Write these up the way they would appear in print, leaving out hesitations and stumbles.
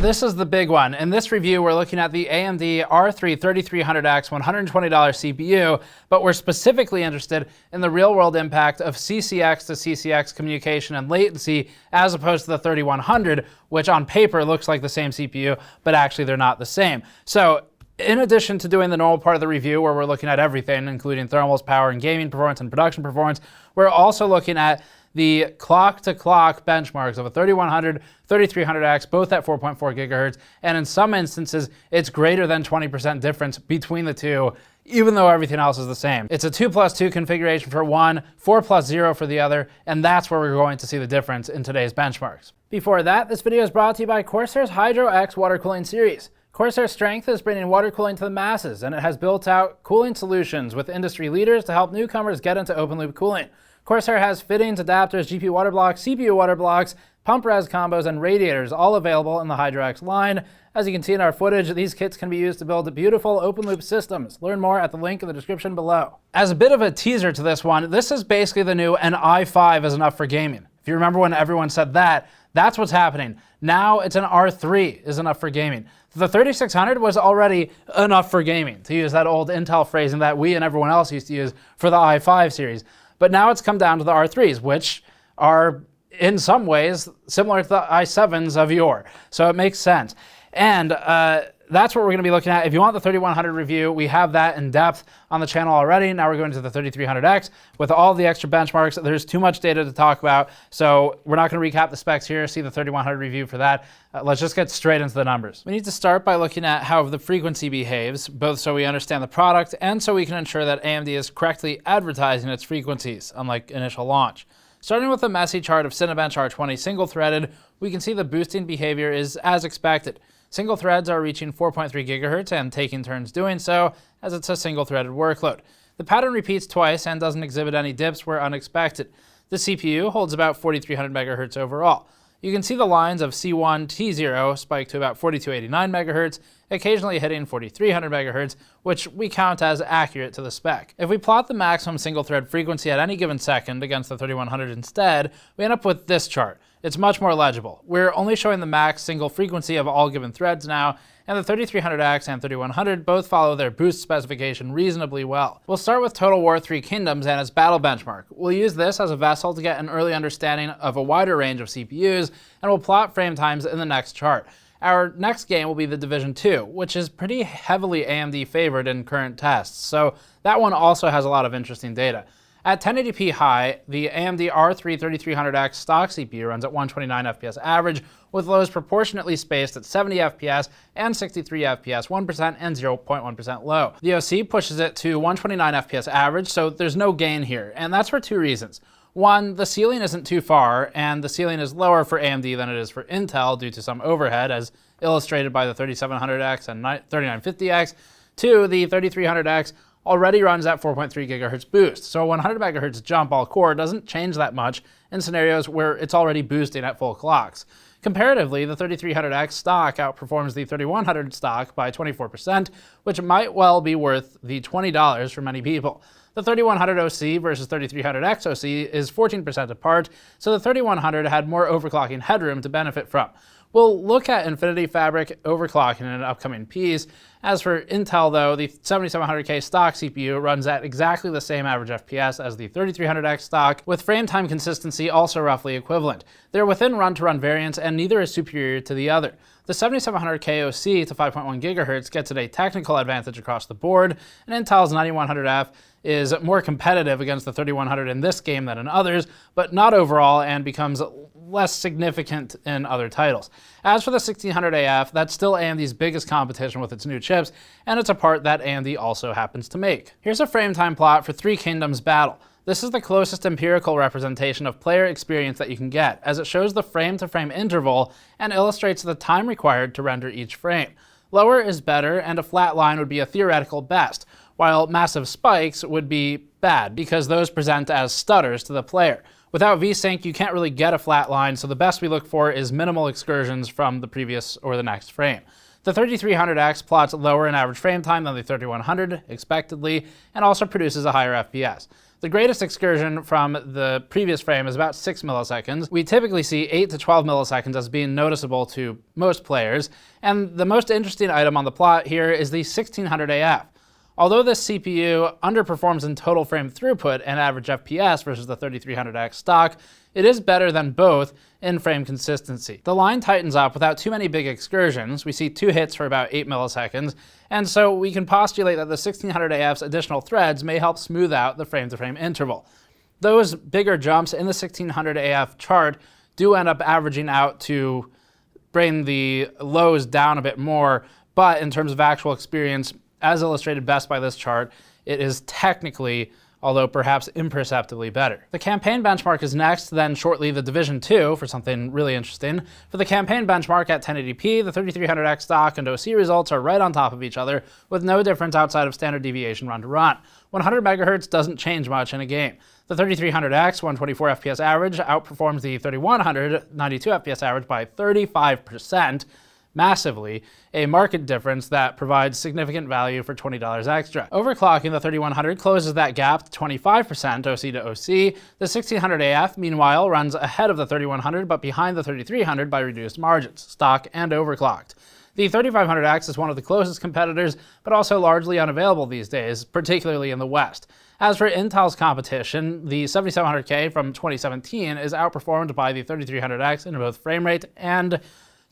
This is the big one. In this review, we're looking at the AMD R3 3300X $120 CPU, but we're specifically interested in the real-world impact of CCX to CCX communication and latency, as opposed to the 3100, which on paper looks like the same CPU, but actually they're not the same. So in addition to doing the normal part of the review where we're looking at everything, including thermals, power, and gaming performance and production performance, we're also looking at the clock-to-clock benchmarks of a 3100, 3300X, both at 4.4 gigahertz, and in some instances, it's greater than 20% difference between the two, even though everything else is the same. It's a 2+2 configuration for one, 4+0 for the other, and that's where we're going to see the difference in today's benchmarks. Before that, this video is brought to you by Corsair's Hydro X water cooling series. Corsair's strength is bringing water cooling to the masses, and it has built out cooling solutions with industry leaders to help newcomers get into open-loop cooling. Corsair has fittings, adapters, GPU water blocks, CPU water blocks, pump res combos, and radiators, all available in the Hydro X line. As you can see in our footage, these kits can be used to build beautiful open-loop systems. Learn more at the link in the description below. As a bit of a teaser to this one, this is basically the new an i5 is enough for gaming. If you remember when everyone said that, that's what's happening. Now it's an R3 is enough for gaming. The 3600 was already enough for gaming, to use that old Intel phrasing that we and everyone else used to use for the i5 series. But now it's come down to the R3s, which are in some ways similar to the i7s of yore. So it makes sense. And that's what we're going to be looking at. If you want the 3100 review, we have that in depth on the channel already. Now we're going to the 3300X with all the extra benchmarks. There's too much data to talk about, so we're not going to recap the specs here. See the 3100 review for that. Let's just get straight into the numbers. We need to start by looking at how the frequency behaves, both so we understand the product and so we can ensure that AMD is correctly advertising its frequencies, unlike initial launch. Starting with a messy chart of Cinebench R20 single-threaded, we can see the boosting behavior is as expected. Single threads are reaching 4.3 gigahertz and taking turns doing so, as it's a single-threaded workload. The pattern repeats twice and doesn't exhibit any dips where unexpected. The CPU holds about 4300 megahertz overall. You can see the lines of C1 T0 spike to about 4289 megahertz, occasionally hitting 4300 megahertz, which we count as accurate to the spec. If we plot the maximum single-thread frequency at any given second against the 3100 instead, we end up with this chart. It's much more legible. We're only showing the max single frequency of all given threads now, and the 3300X and 3100 both follow their boost specification reasonably well. We'll start with Total War 3 Kingdoms and its battle benchmark. We'll use this as a vessel to get an early understanding of a wider range of CPUs, and we'll plot frame times in the next chart. Our next game will be the Division 2, which is pretty heavily AMD favored in current tests, so that one also has a lot of interesting data. At 1080p high, the AMD R3 3300X stock CPU runs at 129 FPS average, with lows proportionately spaced at 70 FPS and 63 FPS 1% and 0.1% low. The OC pushes it to 129 FPS average, so there's no gain here, and that's for two reasons. One, the ceiling isn't too far, and the ceiling is lower for AMD than it is for Intel due to some overhead, as illustrated by the 3700X and 3950X. Two, the 3300X already runs at 4.3 gigahertz boost, so a 100 megahertz jump all core doesn't change that much in scenarios where it's already boosting at full clocks. Comparatively, the 3300X stock outperforms the 3100 stock by 24%, which might well be worth the $20 for many people. The 3100 OC versus 3300X OC is 14% apart, so the 3100 had more overclocking headroom to benefit from. We'll look at Infinity Fabric overclocking in an upcoming piece. As for Intel though, the 7700K stock CPU runs at exactly the same average FPS as the 3300X stock, with frame time consistency also roughly equivalent. They're within run-to-run variance and neither is superior to the other. The 7700K OC to 5.1 GHz gets it a technical advantage across the board, and Intel's 9100F is more competitive against the 3100 in this game than in others, but not overall, and becomes less significant in other titles. As for the 1600AF, that's still AMD's biggest competition with its new chips, and it's a part that AMD also happens to make. Here's a frame time plot for Three Kingdoms Battle. This is the closest empirical representation of player experience that you can get, as it shows the frame-to-frame interval and illustrates the time required to render each frame. Lower is better, and a flat line would be a theoretical best, while massive spikes would be bad, because those present as stutters to the player. Without VSync, you can't really get a flat line, so the best we look for is minimal excursions from the previous or the next frame. The 3300X plots lower in average frame time than the 3100, expectedly, and also produces a higher FPS. The greatest excursion from the previous frame is about 6 milliseconds. We typically see 8 to 12 milliseconds as being noticeable to most players, and the most interesting item on the plot here is the 1600 AF. Although this CPU underperforms in total frame throughput and average FPS versus the 3300X stock, it is better than both in frame consistency. The line tightens up without too many big excursions. We see 2 hits for about 8 milliseconds, and so we can postulate that the 1600 AF's additional threads may help smooth out the frame-to-frame interval. Those bigger jumps in the 1600 AF chart do end up averaging out to bring the lows down a bit more, but in terms of actual experience, as illustrated best by this chart, it is technically, although perhaps imperceptibly, better. The campaign benchmark is next, then shortly the Division 2 for something really interesting. For the campaign benchmark at 1080p, the 3300X stock and OC results are right on top of each other, with no difference outside of standard deviation run to run. 100 MHz doesn't change much in a game. The 3300X 124 FPS average outperforms the 3100 92 FPS average by 35%. Massively, a market difference that provides significant value for $20 extra. Overclocking the 3100 closes that gap to 25% OC to OC. The 1600 AF, meanwhile, runs ahead of the 3100 but behind the 3300 by reduced margins, stock and overclocked. The 3500X is one of the closest competitors, but also largely unavailable these days, particularly in the West. As for Intel's competition, the 7700K from 2017 is outperformed by the 3300X in both frame rate and,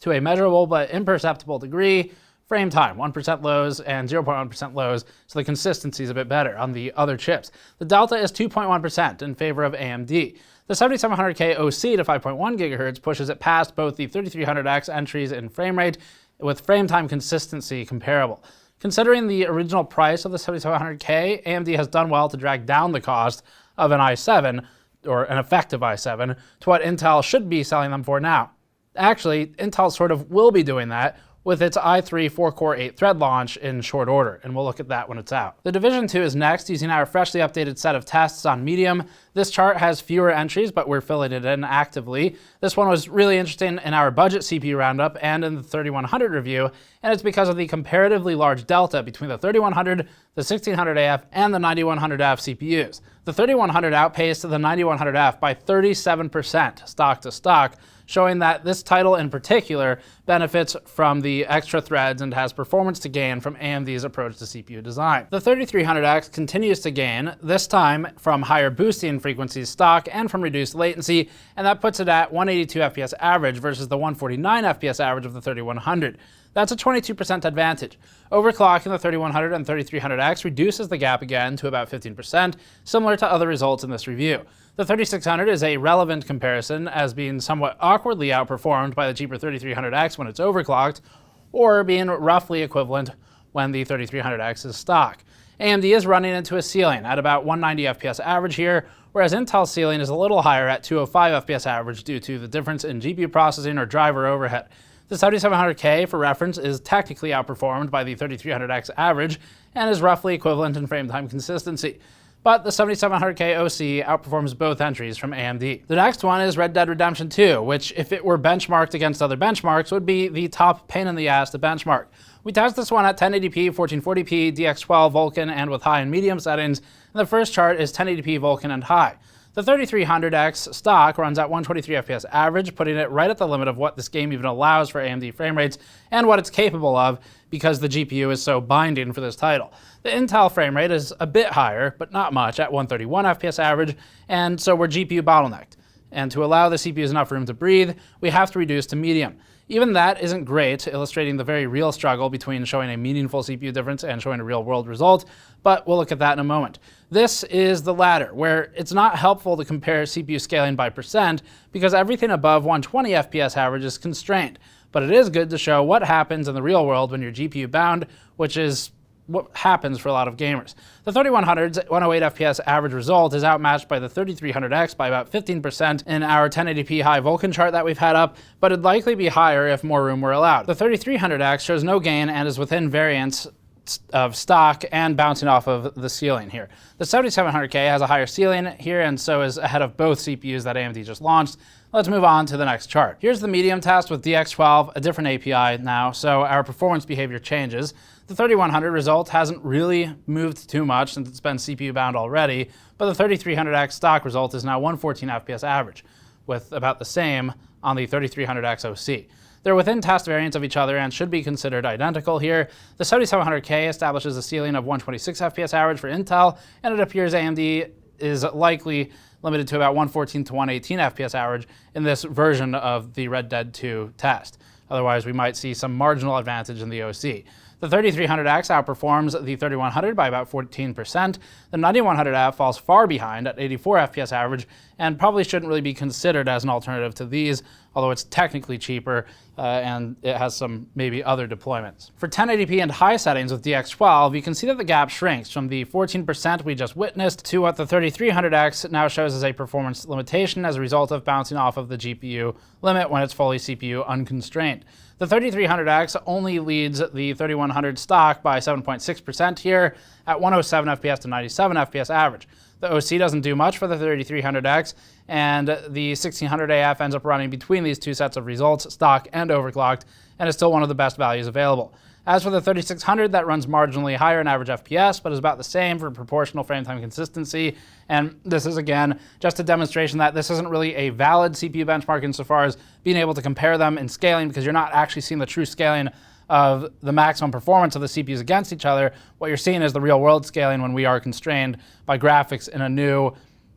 to a measurable but imperceptible degree, frame time, 1% lows and 0.1% lows, so the consistency is a bit better on the other chips. The delta is 2.1% in favor of AMD. The 7700K OC to 5.1 GHz pushes it past both the 3300X entries in frame rate, with frame time consistency comparable. Considering the original price of the 7700K, AMD has done well to drag down the cost of an i7, or an effective i7, to what Intel should be selling them for now. Actually, Intel sort of will be doing that with its i3 4-core 8-thread launch in short order, and we'll look at that when it's out. The Division 2 is next, using our freshly updated set of tests on Medium. This chart has fewer entries, but we're filling it in actively. This one was really interesting in our budget CPU roundup and in the 3100 review, and it's because of the comparatively large delta between the 3100, the 1600 AF, and the 9100F CPUs. The 3100 outpaced the 9100F by 37% stock to stock, showing that this title in particular benefits from the extra threads and has performance to gain from AMD's approach to CPU design. The 3300X continues to gain, this time from higher boosting frequencies stock and from reduced latency, and that puts it at 182 FPS average versus the 149 FPS average of the 3100. That's a 22% advantage. Overclocking the 3100 and 3300X reduces the gap again to about 15%, similar to other results in this review. The 3600 is a relevant comparison, as being somewhat awkwardly outperformed by the cheaper 3300X when it's overclocked, or being roughly equivalent when the 3300X is stock. AMD is running into a ceiling at about 190 FPS average here, whereas Intel's ceiling is a little higher at 205 FPS average due to the difference in GPU processing or driver overhead. The 7700K, for reference, is technically outperformed by the 3300X average and is roughly equivalent in frame time consistency. But the 7700K OC outperforms both entries from AMD. The next one is Red Dead Redemption 2, which, if it were benchmarked against other benchmarks, would be the top pain in the ass to benchmark. We test this one at 1080p, 1440p, DX12, Vulkan, and with high and medium settings, and the first chart is 1080p, Vulkan, and high. The 3300X stock runs at 123 FPS average, putting it right at the limit of what this game even allows for AMD frame rates and what it's capable of because the GPU is so binding for this title. The Intel frame rate is a bit higher, but not much, at 131 FPS average, and so we're GPU bottlenecked. And to allow the CPUs enough room to breathe, we have to reduce to medium. Even that isn't great, illustrating the very real struggle between showing a meaningful CPU difference and showing a real-world result, but we'll look at that in a moment. This is the latter, where it's not helpful to compare CPU scaling by percent because everything above 120 FPS average is constrained, but it is good to show what happens in the real world when you're GPU bound, which is what happens for a lot of gamers. The 3100's 108 FPS average result is outmatched by the 3300X by about 15% in our 1080p high Vulkan chart that we've had up, but it'd likely be higher if more room were allowed. The 3300X shows no gain and is within variance of stock and bouncing off of the ceiling here. The 7700K has a higher ceiling here and so is ahead of both CPUs that AMD just launched. Let's move on to the next chart. Here's the medium test with DX12, a different API now, so our performance behavior changes. The 3100 result hasn't really moved too much since it's been CPU bound already, but the 3300X stock result is now 114 FPS average, with about the same on the 3300X OC. They're within test variants of each other and should be considered identical here. The 7700K establishes a ceiling of 126 FPS average for Intel, and it appears AMD is likely limited to about 114 to 118 FPS average in this version of the Red Dead 2 test. Otherwise, we might see some marginal advantage in the OC. The 3300X outperforms the 3100 by about 14%. The 9100F falls far behind at 84 FPS average and probably shouldn't really be considered as an alternative to these, although it's technically cheaper and it has some maybe other deployments. For 1080p and high settings with DX12, you can see that the gap shrinks from the 14% we just witnessed to what the 3300X now shows as a performance limitation as a result of bouncing off of the GPU limit when it's fully CPU unconstrained. The 3300X only leads the 3100 stock by 7.6% here at 107 FPS to 97 FPS average. The OC doesn't do much for the 3300X, and the 1600AF ends up running between these two sets of results, stock and overclocked, and is still one of the best values available. As for the 3600, that runs marginally higher in average FPS, but is about the same for proportional frame time consistency. And this is, again, just a demonstration that this isn't really a valid CPU benchmark insofar as being able to compare them in scaling, because you're not actually seeing the true scaling of the maximum performance of the CPUs against each other. What you're seeing is the real world scaling when we are constrained by graphics in a new,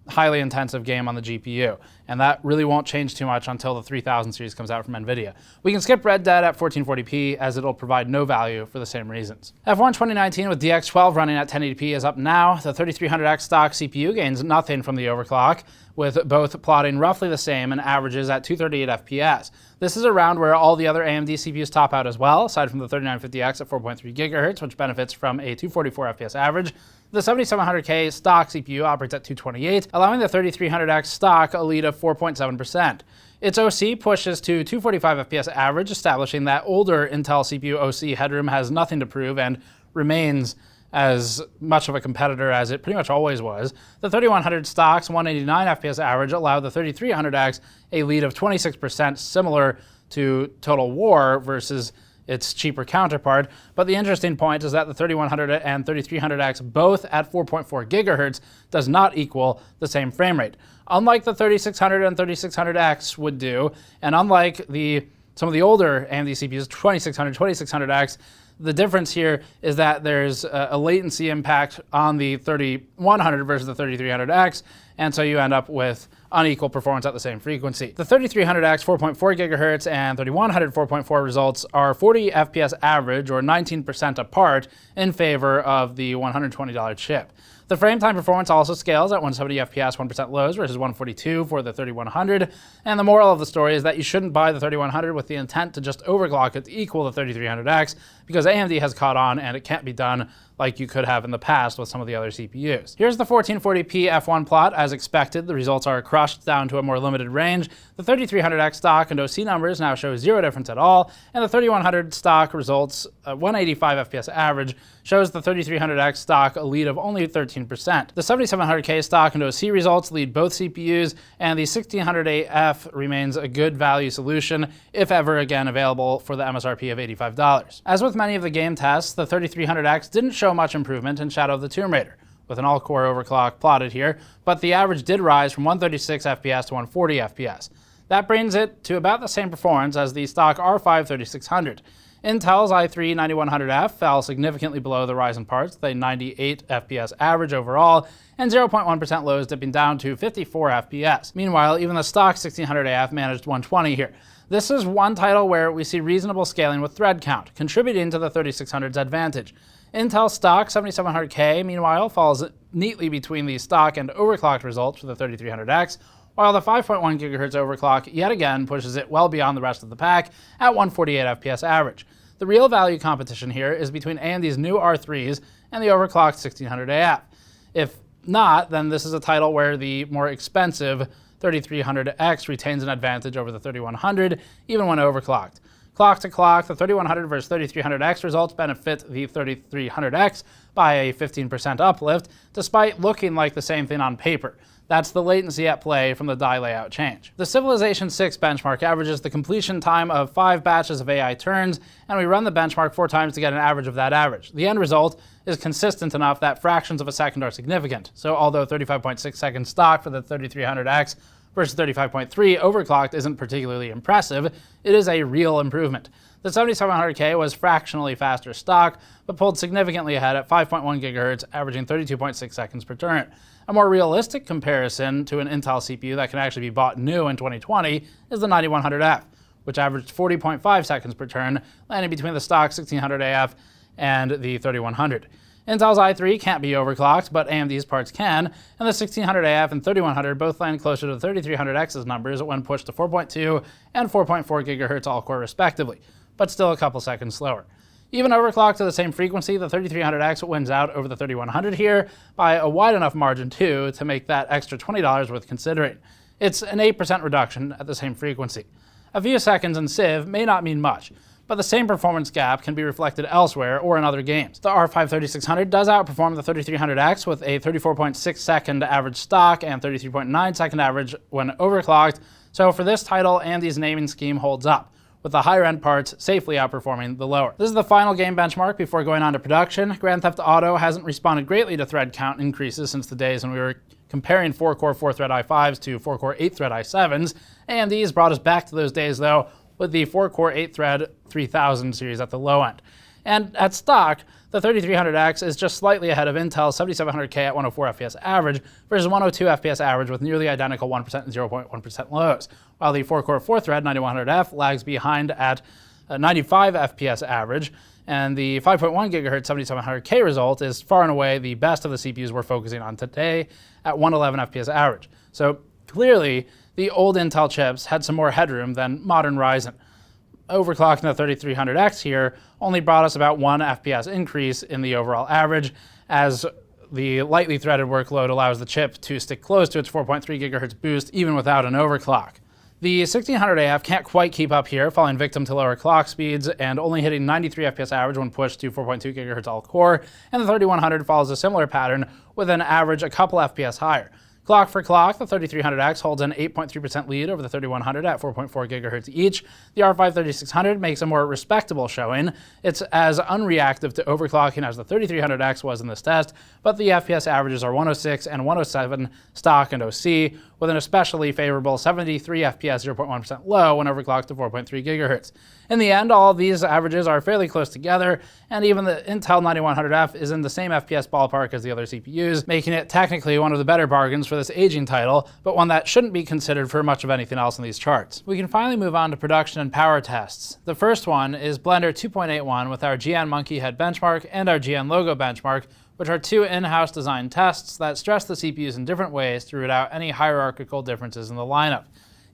highly intensive game on the GPU. And that really won't change too much until the 3000 series comes out from NVIDIA. We can skip Red Dead at 1440p as it'll provide no value for the same reasons. F1 2019 with DX12 running at 1080p is up now. The 3300X stock CPU gains nothing from the overclock, with both plotting roughly the same and averages at 238 FPS. This is around where all the other AMD CPUs top out as well, aside from the 3950X at 4.3 GHz, which benefits from a 244 FPS average. The 7700K stock CPU operates at 228, allowing the 3300X stock a lead of 4.7%. Its OC pushes to 245 FPS average, establishing that older Intel CPU OC headroom has nothing to prove and remains as much of a competitor as it pretty much always was. The 3100 stock's 189 FPS average allowed the 3300X a lead of 26%, similar to Total War versus its cheaper counterpart. But the interesting point is that the 3100 and 3300X, both at 4.4 GHz, does not equal the same frame rate. Unlike the 3600 and 3600X would do, and unlike some of the older AMD CPUs, 2600, 2600X, the difference here is that there's a latency impact on the 3100 versus the 3300X, and so you end up with unequal performance at the same frequency. The 3300X 4.4 GHz and 3100 4.4 results are 40 FPS average, or 19% apart, in favor of the $120 chip. The frame time performance also scales at 170 FPS 1% lows versus 142 for the 3100, and the moral of the story is that you shouldn't buy the 3100 with the intent to just overclock it to equal the 3300X, because AMD has caught on and it can't be done like you could have in the past with some of the other CPUs. Here's the 1440p F1 plot. As expected, the results are crushed down to a more limited range. The 3300X stock and OC numbers now show zero difference at all, and the 3100 stock results 185 FPS average shows the 3300X stock a lead of only 13%. The 7700K stock and OC results lead both CPUs, and the 1600AF remains a good value solution, if ever again available for the MSRP of $85. As with many of the game tests, the 3300X didn't show much improvement in Shadow of the Tomb Raider, with an all-core overclock plotted here, but the average did rise from 136 FPS to 140 FPS. That brings it to about the same performance as the stock R5 3600. Intel's i3 9100F fell significantly below the Ryzen parts, with a 98 FPS average overall, and 0.1% lows dipping down to 54 FPS. Meanwhile, even the stock 1600AF managed 120 here. This is one title where we see reasonable scaling with thread count, contributing to the 3600's advantage. Intel stock 7700K, meanwhile, falls neatly between the stock and overclocked results for the 3300X, while the 5.1 GHz overclock yet again pushes it well beyond the rest of the pack at 148 FPS average. The real value competition here is between AMD's new R3s and the overclocked 1600AF. If not, then this is a title where the more expensive 3300X retains an advantage over the 3100, even when overclocked. Clock to clock, the 3100 versus 3300X results benefit the 3300X by a 15% uplift, despite looking like the same thing on paper. That's the latency at play from the die layout change. The Civilization 6 benchmark averages the completion time of 5 batches of AI turns, and we run the benchmark 4 times to get an average of that average. The end result is consistent enough that fractions of a second are significant. So although 35.6 seconds stock for the 3300X versus 35.3 overclocked isn't particularly impressive, it is a real improvement. The 7700K was fractionally faster stock, but pulled significantly ahead at 5.1 GHz, averaging 32.6 seconds per turn. A more realistic comparison to an Intel CPU that can actually be bought new in 2020 is the 9100F, which averaged 40.5 seconds per turn, landing between the stock 1600AF and the 3100. Intel's i3 can't be overclocked, but AMD's parts can, and the 1600AF and 3100 both land closer to the 3300X's numbers when pushed to 4.2 and 4.4 GHz all-core respectively, but still a couple seconds slower. Even overclocked to the same frequency, the 3300X wins out over the 3100 here by a wide enough margin too to make that extra $20 worth considering. It's an 8% reduction at the same frequency. A few seconds in Civ may not mean much, but the same performance gap can be reflected elsewhere or in other games. The R5 3600 does outperform the 3300X with a 34.6 second average stock and 33.9 second average when overclocked, so for this title, AMD's naming scheme holds up, with the higher-end parts safely outperforming the lower. This is the final game benchmark before going on to production. Grand Theft Auto hasn't responded greatly to thread count increases since the days when we were comparing 4-core 4-thread i5s to 4-core 8-thread i7s. AMD's brought us back to those days, though, with the 4-core 8-thread 3000 series at the low end. And at stock, the 3300X is just slightly ahead of Intel's 7700K at 104 FPS average versus 102 FPS average with nearly identical 1% and 0.1% lows, while the 4-core 4-thread 9100F lags behind at 95 FPS average, and the 5.1 GHz 7700K result is far and away the best of the CPUs we're focusing on today at 111 FPS average. So clearly, the old Intel chips had some more headroom than modern Ryzen. Overclocking the 3300X here only brought us about 1 FPS increase in the overall average, as the lightly threaded workload allows the chip to stick close to its 4.3 GHz boost even without an overclock. The 1600AF can't quite keep up here, falling victim to lower clock speeds and only hitting 93 FPS average when pushed to 4.2 GHz all-core, and the 3100 follows a similar pattern with an average a couple FPS higher. Clock for clock, the 3300X holds an 8.3% lead over the 3100 at 4.4 GHz each. The R5 3600 makes a more respectable showing. It's as unreactive to overclocking as the 3300X was in this test, but the FPS averages are 106 and 107 stock and OC, with an especially favorable 73 FPS 0.1% low when overclocked to 4.3 GHz. In the end, all of these averages are fairly close together, and even the Intel 9100F is in the same FPS ballpark as the other CPUs, making it technically one of the better bargains for this aging title, but one that shouldn't be considered for much of anything else in these charts. We can finally move on to production and power tests. The first one is Blender 2.81 with our GN Monkey Head benchmark and our GN Logo benchmark, which are two in-house design tests that stress the CPUs in different ways to root out any hierarchical differences in the lineup.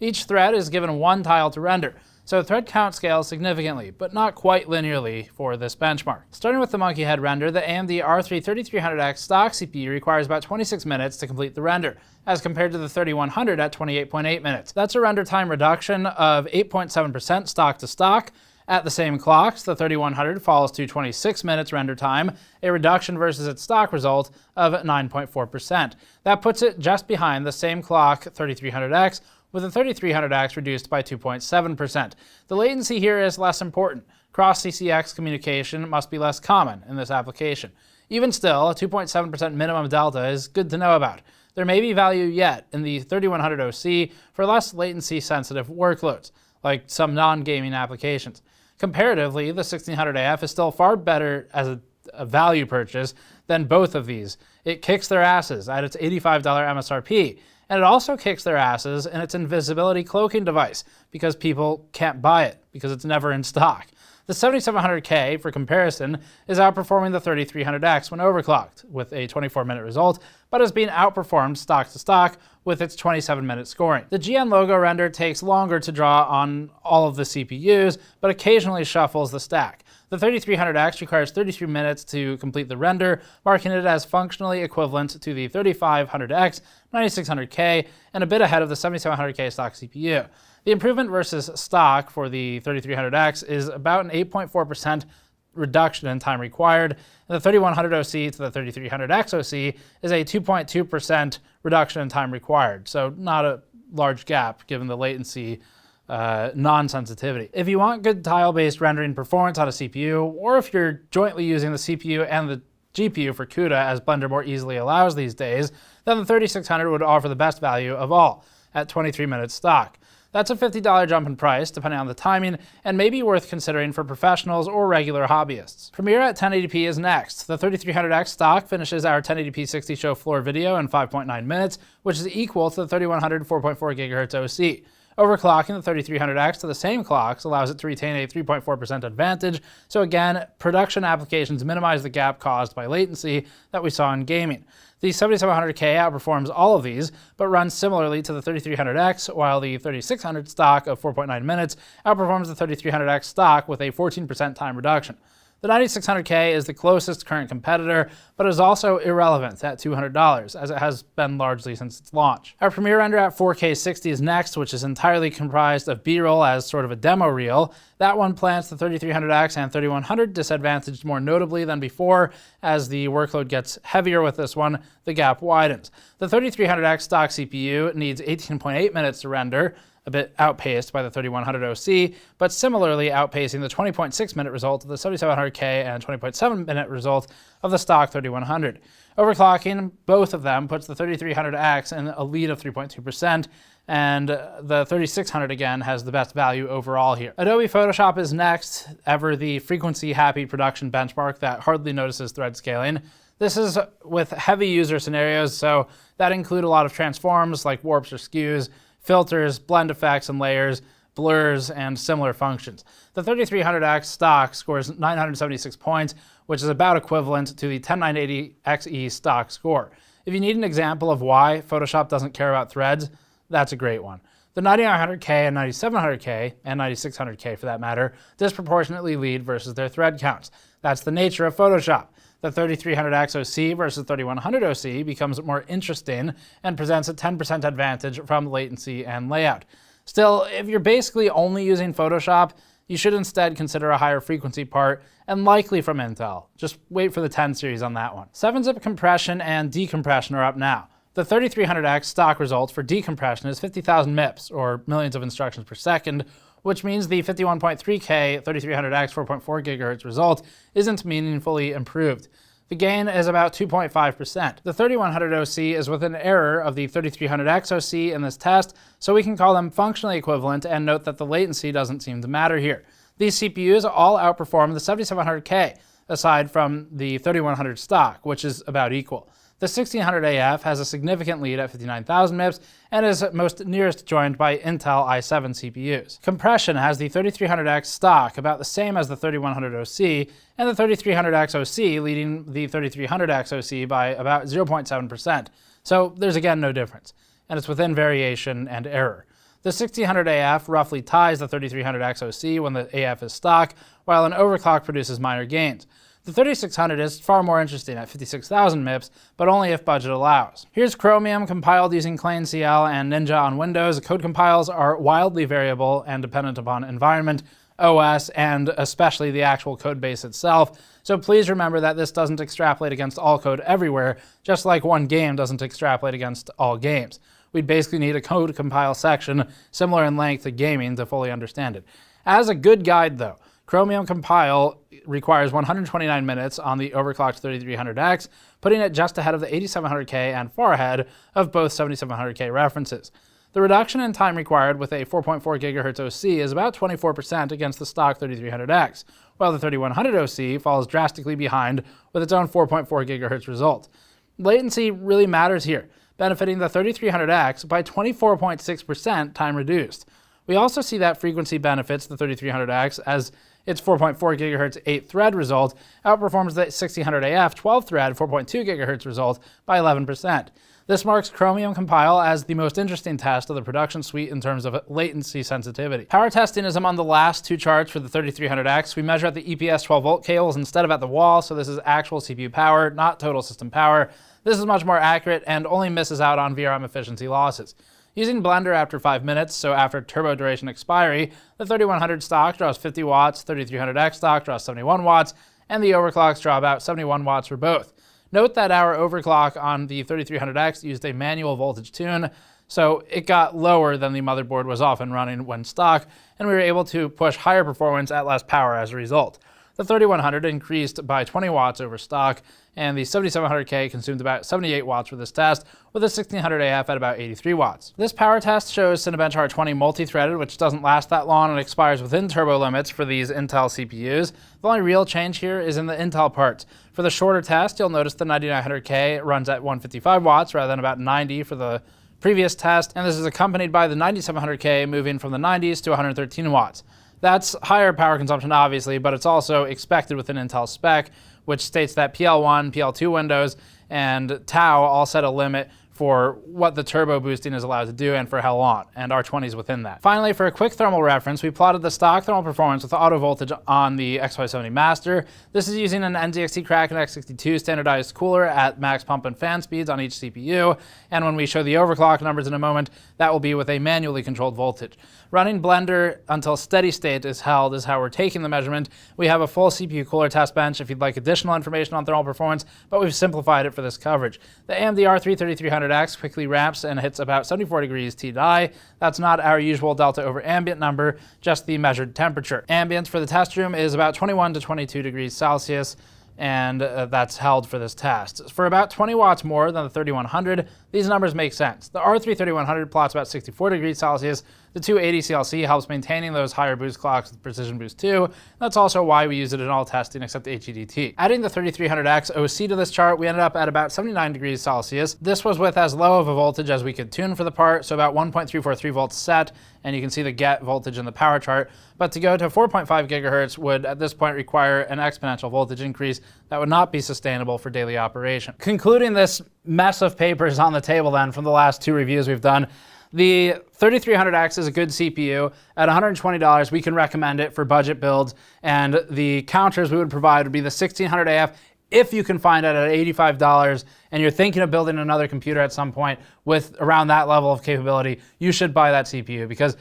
Each thread is given one tile to render, so thread count scales significantly, but not quite linearly for this benchmark. Starting with the Monkey Head render, the AMD R3 3300X stock CPU requires about 26 minutes to complete the render, as compared to the 3100 at 28.8 minutes. That's a render time reduction of 8.7% stock to stock. At the same clocks, the 3100 falls to 26 minutes render time, a reduction versus its stock result of 9.4%. That puts it just behind the same clock 3300X, with the 3300X reduced by 2.7%. The latency here is less important. Cross-CCX communication must be less common in this application. Even still, a 2.7% minimum delta is good to know about. There may be value yet in the 3100 OC for less latency-sensitive workloads, like some non-gaming applications. Comparatively, the 1600AF is still far better as a value purchase than both of these. It kicks their asses at its $85 MSRP, and it also kicks their asses in its invisibility cloaking device because people can't buy it because it's never in stock. The 7700K, for comparison, is outperforming the 3300X when overclocked, with a 24-minute result, but is being outperformed stock to stock with its 27-minute scoring. The GN Logo render takes longer to draw on all of the CPUs, but occasionally shuffles the stack. The 3300X requires 33 minutes to complete the render, marking it as functionally equivalent to the 3500X, 9600K, and a bit ahead of the 7700K stock CPU. The improvement versus stock for the 3300X is about an 8.4% reduction in time required. And the 3100 OC to the 3300X OC is a 2.2% reduction in time required. So not a large gap given the latency non-sensitivity. If you want good tile-based rendering performance on a CPU, or if you're jointly using the CPU and the GPU for CUDA, as Blender more easily allows these days, then the 3600 would offer the best value of all, at 23 minutes stock. That's a $50 jump in price, depending on the timing, and may be worth considering for professionals or regular hobbyists. Premiere at 1080p is next. The 3300X stock finishes our 1080p 60 show floor video in 5.9 minutes, which is equal to the 3100 4.4 GHz OC. Overclocking the 3300X to the same clocks allows it to retain a 3.4% advantage, so again, production applications minimize the gap caused by latency that we saw in gaming. The 7700K outperforms all of these, but runs similarly to the 3300X, while the 3600 stock of 4.9 minutes outperforms the 3300X stock with a 14% time reduction. The 9600K is the closest current competitor, but is also irrelevant at $200, as it has been largely since its launch. Our Premiere render at 4K 60 is next, which is entirely comprised of B-roll as sort of a demo reel. That one plants the 3300X and 3100 disadvantaged more notably than before. As the workload gets heavier with this one, the gap widens. The 3300X stock CPU needs 18.8 minutes to render, a bit outpaced by the 3100 OC, but similarly outpacing the 20.6 minute result of the 7700K and 20.7 minute result of the stock 3100. Overclocking both of them puts the 3300X in a lead of 3.2%, and the 3600 again has the best value overall here. Adobe Photoshop is next, ever the frequency-happy production benchmark that hardly notices thread scaling. This is with heavy user scenarios, so that include a lot of transforms like warps or skews, filters, blend effects and layers, blurs, and similar functions. The 3300X stock scores 976 points, which is about equivalent to the 10980XE stock score. If you need an example of why Photoshop doesn't care about threads, that's a great one. The 9900K and 9700K, and 9600K for that matter, disproportionately lead versus their thread counts. That's the nature of Photoshop. The 3300X OC versus 3100 OC becomes more interesting and presents a 10% advantage from latency and layout. Still, if you're basically only using Photoshop, you should instead consider a higher frequency part, and likely from Intel. Just wait for the 10 series on that one. 7-zip compression and decompression are up now. The 3300X stock result for decompression is 50,000 MIPS, or millions of instructions per second, which means the 51.3K 3300X 4.4 GHz result isn't meaningfully improved. The gain is about 2.5%. The 3100 OC is with an error of the 3300X OC in this test, so we can call them functionally equivalent and note that the latency doesn't seem to matter here. These CPUs all outperform the 7700K, aside from the 3100 stock, which is about equal. The 1600 AF has a significant lead at 59,000 MIPS and is most nearest joined by Intel i7 CPUs. Compression has the 3300X stock about the same as the 3100 OC, and the 3300X OC leading the 3300X OC by about 0.7%. So there's again no difference, and it's within variation and error. The 1600 AF roughly ties the 3300X OC when the AF is stock, while an overclock produces minor gains. The 3600 is far more interesting at 56,000 MIPS, but only if budget allows. Here's Chromium compiled using ClaneCL and Ninja on Windows. Code compiles are wildly variable and dependent upon environment, OS, and especially the actual code base itself. So please remember that this doesn't extrapolate against all code everywhere, just like one game doesn't extrapolate against all games. We'd basically need a code compile section similar in length to gaming to fully understand it. As a good guide though, Chromium compile requires 129 minutes on the overclocked 3300X, putting it just ahead of the 8700K and far ahead of both 7700K references. The reduction in time required with a 4.4 GHz OC is about 24% against the stock 3300X, while the 3100 OC falls drastically behind with its own 4.4 GHz result. Latency really matters here, benefiting the 3300X by 24.6% time reduced. We also see that frequency benefits the 3300X as its 4.4 GHz 8-thread result outperforms the 1600 AF 12-thread 4.2 GHz result by 11%. This marks Chromium compile as the most interesting test of the production suite in terms of latency sensitivity. Power testing is among the last two charts for the 3300X. We measure at the EPS 12-volt cables instead of at the wall, so this is actual CPU power, not total system power. This is much more accurate and only misses out on VRM efficiency losses. Using Blender after 5 minutes, so after turbo duration expiry, the 3100 stock draws 50 watts, 3300X stock draws 71 watts, and the overclocks draw about 71 watts for both. Note that our overclock on the 3300X used a manual voltage tune, so it got lower than the motherboard was often running when stock, and we were able to push higher performance at less power as a result. The 3100 increased by 20 watts over stock, and the 7700K consumed about 78 watts for this test, with the 1600 AF at about 83 watts. This power test shows Cinebench R20 multi-threaded, which doesn't last that long and expires within turbo limits for these Intel CPUs. The only real change here is in the Intel parts. For the shorter test, you'll notice the 9900K runs at 155 watts rather than about 90 for the previous test, and this is accompanied by the 9700K moving from the 90s to 113 watts. That's higher power consumption, obviously, but it's also expected within Intel spec, which states that PL1, PL2 windows, and Tau all set a limit for what the turbo boosting is allowed to do and for how long, and R20 is within that. Finally, for a quick thermal reference, we plotted the stock thermal performance with auto voltage on the X570 Master. This is using an NZXT Kraken X62 standardized cooler at max pump and fan speeds on each CPU, and when we show the overclock numbers in a moment, that will be with a manually controlled voltage. Running Blender until steady state is held is how we're taking the measurement. We have a full CPU cooler test bench if you'd like additional information on thermal performance, but we've simplified it for this coverage. The AMD R3 3300X quickly ramps and hits about 74 degrees T-die. That's not our usual delta over ambient number, just the measured temperature. Ambient for the test room is about 21 to 22 degrees Celsius, and that's held for this test. For about 20 watts more than the 3100, these numbers make sense. The R3 3100 plots about 64 degrees Celsius. The 280 CLC helps maintaining those higher boost clocks with Precision Boost 2. That's also why we use it in all testing except HEDT. Adding the 3300X OC to this chart, we ended up at about 79 degrees Celsius. This was with as low of a voltage as we could tune for the part, so about 1.343 volts set, and you can see the get voltage in the power chart. But to go to 4.5 gigahertz would at this point require an exponential voltage increase that would not be sustainable for daily operation. Concluding this mess of papers on the table then from the last 2 reviews we've done, the 3300X is a good CPU. At $120, we can recommend it for budget builds, and the counters we would provide would be the 1600 AF if you can find it at $85 and you're thinking of building another computer at some point with around that level of capability, you should buy that CPU because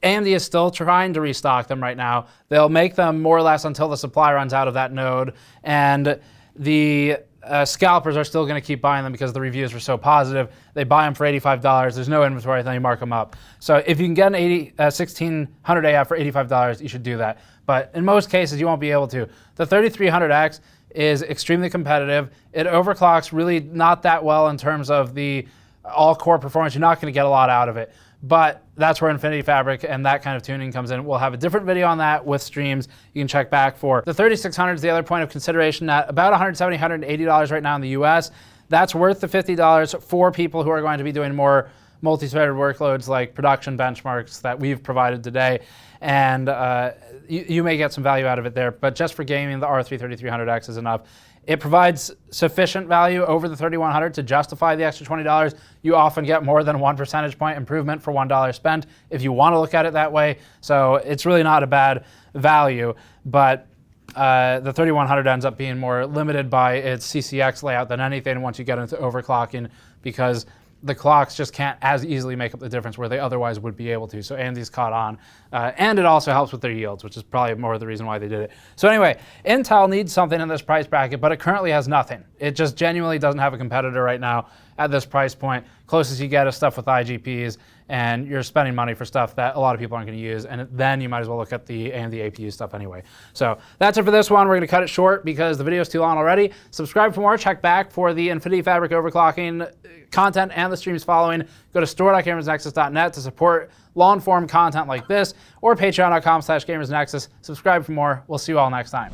AMD is still trying to restock them right now. They'll make them more or less until the supply runs out of that node, and the scalpers are still going to keep buying them because the reviews were so positive. They buy them for $85. There's no inventory, then you mark them up. So if you can get an 1600 AF for $85, you should do that. But in most cases, you won't be able to. The 3300X is extremely competitive. It overclocks really not that well in terms of the all-core performance. You're not going to get a lot out of it. But that's where Infinity Fabric and that kind of tuning comes in. We'll have a different video on that with streams you can check back for. The 3600 is the other point of consideration at about $170, $180 right now in the US. That's worth the $50 for people who are going to be doing more multi-threaded workloads like production benchmarks that we've provided today. And you may get some value out of it there, but just for gaming, the R3 3300X is enough. It provides sufficient value over the 3100 to justify the extra $20. You often get more than 1 percentage point improvement for $1 spent if you want to look at it that way. So it's really not a bad value, but the 3100 ends up being more limited by its CCX layout than anything once you get into overclocking, because the clocks just can't as easily make up the difference where they otherwise would be able to. So AMD's caught on. And it also helps with their yields, which is probably more of the reason why they did it. So anyway, Intel needs something in this price bracket, but it currently has nothing. It just genuinely doesn't have a competitor right now at this price point. Closest you get is stuff with IGPs, and you're spending money for stuff that a lot of people aren't going to use, and then you might as well look at the AMD APU stuff anyway. So that's it for this one. We're going to cut it short because the video is too long already. Subscribe for more. Check back for the Infinity Fabric overclocking content and the streams following. Go to store.gamersnexus.net to support long-form content like this, or patreon.com/gamersnexus. Subscribe for more. We'll see you all next time.